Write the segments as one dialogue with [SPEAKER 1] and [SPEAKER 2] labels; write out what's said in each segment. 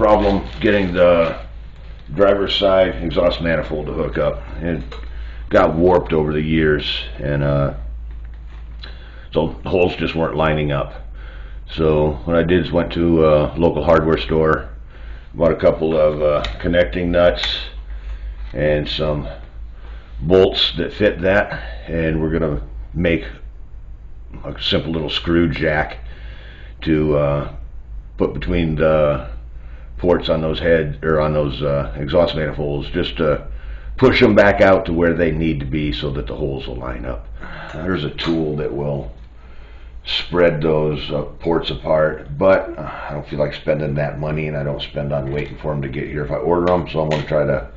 [SPEAKER 1] problem getting the driver's side exhaust manifold to hook up. It got warped over the years, and so the holes just weren't lining up. So what I did is went to a local hardware store, bought a couple of connecting nuts and some bolts that fit that, and we're gonna make a simple little screw jack to put between the ports on those exhaust manifolds, just to push them back out to where they need to be so that the holes will line up. There's a tool that will spread those ports apart, but I don't feel like spending that money, and I don't spend on waiting for them to get here if I order them, so I'm going to try to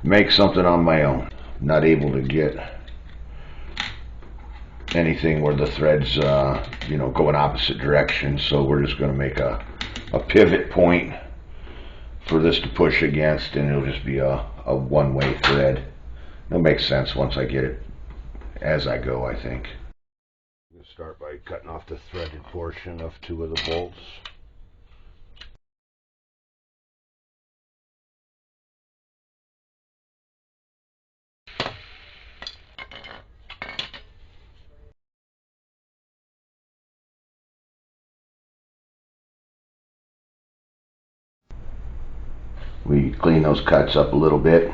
[SPEAKER 1] make something on my own. I'm not able to get anything where the threads go in opposite directions, so we're just going to make a pivot point for this to push against, and it'll just be a one-way thread. It'll make sense once I get it as I go, I think. I'm going to start by cutting off the threaded portion of two of the bolts. We clean those cuts up a little bit.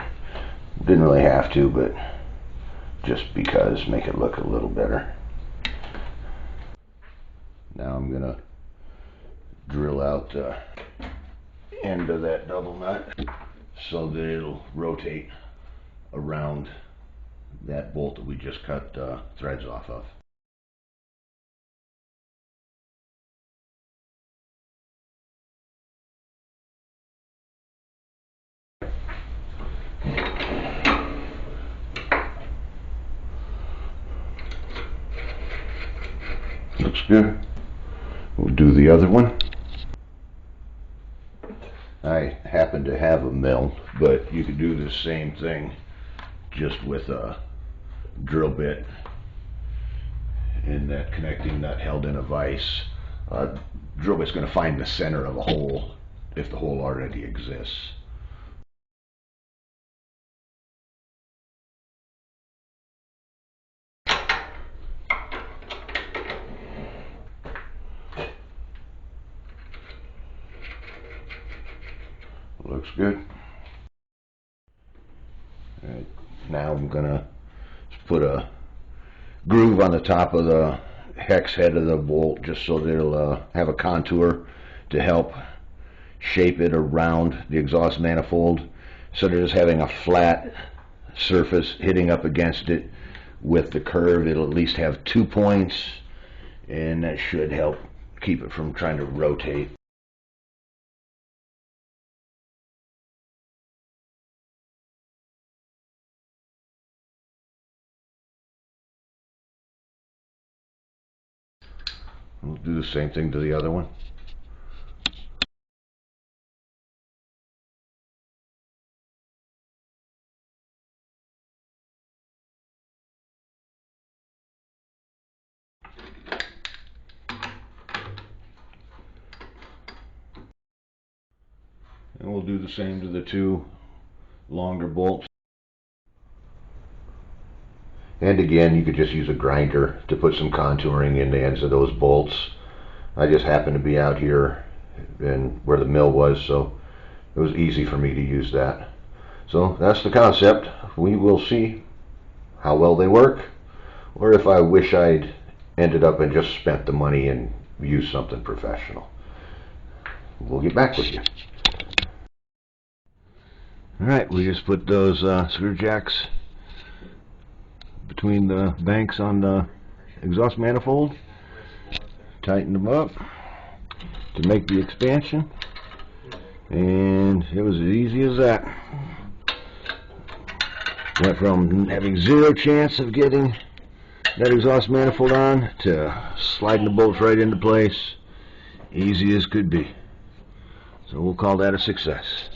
[SPEAKER 1] Didn't really have to, but just because, make it look a little better. Now I'm gonna drill out the end of that double nut so that it'll rotate around that bolt that we just cut threads off of. Looks good. We'll do the other one. I happen to have a mill, but you could do the same thing just with a drill bit and that connecting nut held in a vise. Drill bit's going to find the center of a hole if the hole already exists. Looks good. Alright, now I'm gonna put a groove on the top of the hex head of the bolt just so that it'll have a contour to help shape it around the exhaust manifold, so that just having a flat surface hitting up against it with the curve, it'll at least have 2 points, and that should help keep it from trying to rotate. We'll do the same thing to the other one. And we'll do the same to the two longer bolts. And again, you could just use a grinder to put some contouring in the ends of those bolts. I just happened to be out here in where the mill was, so it was easy for me to use that. So that's the concept. We will see how well they work, or if I wish I'd ended up and just spent the money and used something professional. We'll get back with you. Alright, we just put those screw jacks between the banks on the exhaust manifold, tighten them up to make the expansion, and it was as easy as that. Went from having zero chance of getting that exhaust manifold on to sliding the bolts right into place, easy as could be. So we'll call that a success.